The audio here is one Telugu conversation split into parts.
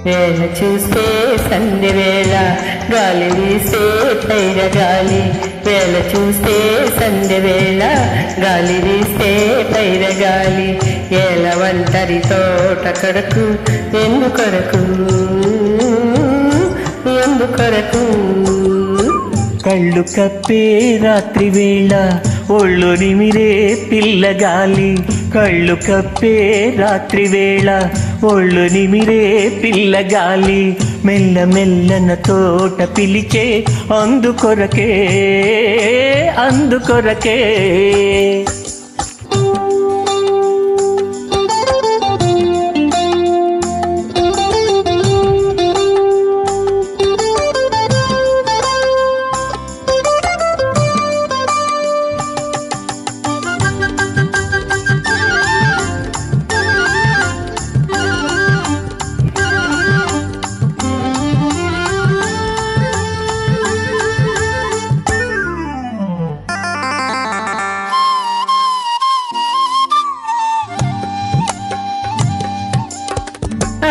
వేళ చూస్తే సంధ్య వేళ గాలి వీస్తే పైర గాలి. వేళ చూస్తే సంధ్య వేళ గాలి వీస్తే పైర గాలి. ఏల ఒంటరి తోట కొరకు ఎందుకొరకు ఎందుకొరకు. కళ్ళు కప్పే రాత్రి వేళ ఒళ్ళు నిమిరే పిల్లగాలి. కళ్ళు కప్పే రాత్రి వేళ ఒళ్ళు నిమిరే పిల్లగాలి. మెల్ల మెల్లన తోట పిలిచే అందుకొరకే అందుకొరకే.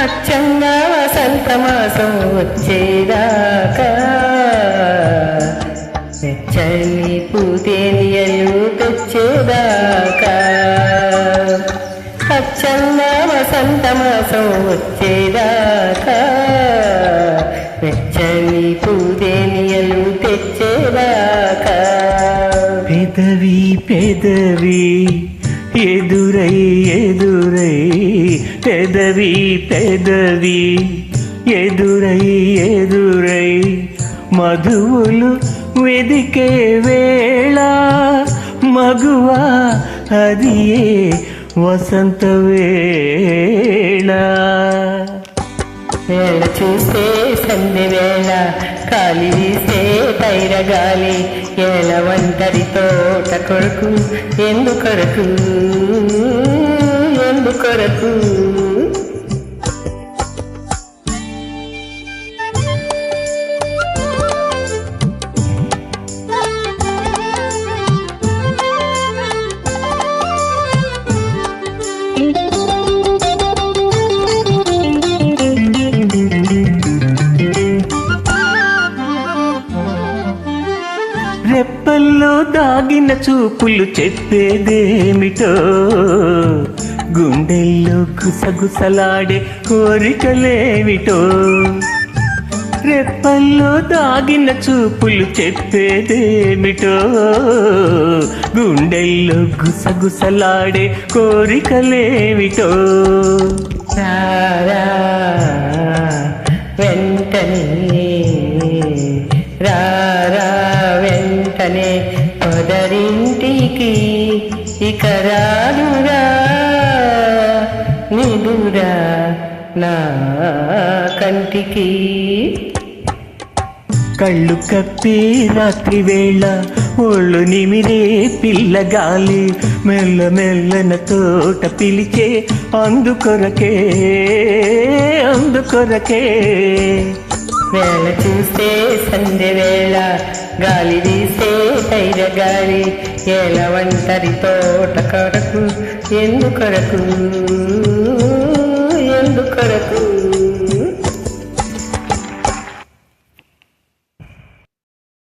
అచ్చంగా వసంత మాసం వచ్చేదాకా వెచ్చని పూతేనియలు తెచ్చేదాకా. అచ్చంగా వసంత మాసం వచ్చేదాకా వెచ్చని పూతేనియలు తెచ్చేదాకా. పెదవి పెదవి ఎదురై ఎదురై పెదవి పెదవి ఎదురై ఎదురై మధువులు వెదికే వేళ మగువా అది ఏ వసంత వేళ. వేళ చూస్తే సంధ్య వేళ గాలి వీస్తే పైర గాలి. ఏల ఒంటరి తోట కొరకు ఎందుకొరకు ఎందుకొరకు. రెప్పల్లో దాగిన చూపులు చెప్పేదేమిటో గుండెల్లో గుసగుసలాడే కోరికలేమిటో. రెప్పల్లో దాగిన చూపులు చెప్పేదేమిటో గుండెల్లో గుసగుసలాడే కోరికలేమిటో. రారా వెంటనే రారా వెంటనే పొదరింటికి ఇక రాదురా నిదురా నా కంటికి. కళ్ళు కప్పే రాత్రి వేళ ఒళ్ళు నిమిరే పిల్లగాలి. మెల్ల మెల్లన తోట పిలిచే అందుకొరకే అందుకొరకే. వేళ చూస్తే సంధ్య వేళ గాలి వీస్తే పైర గాలి. ఏల ఒంటరి తోట కొరకు ఎందుకొరకు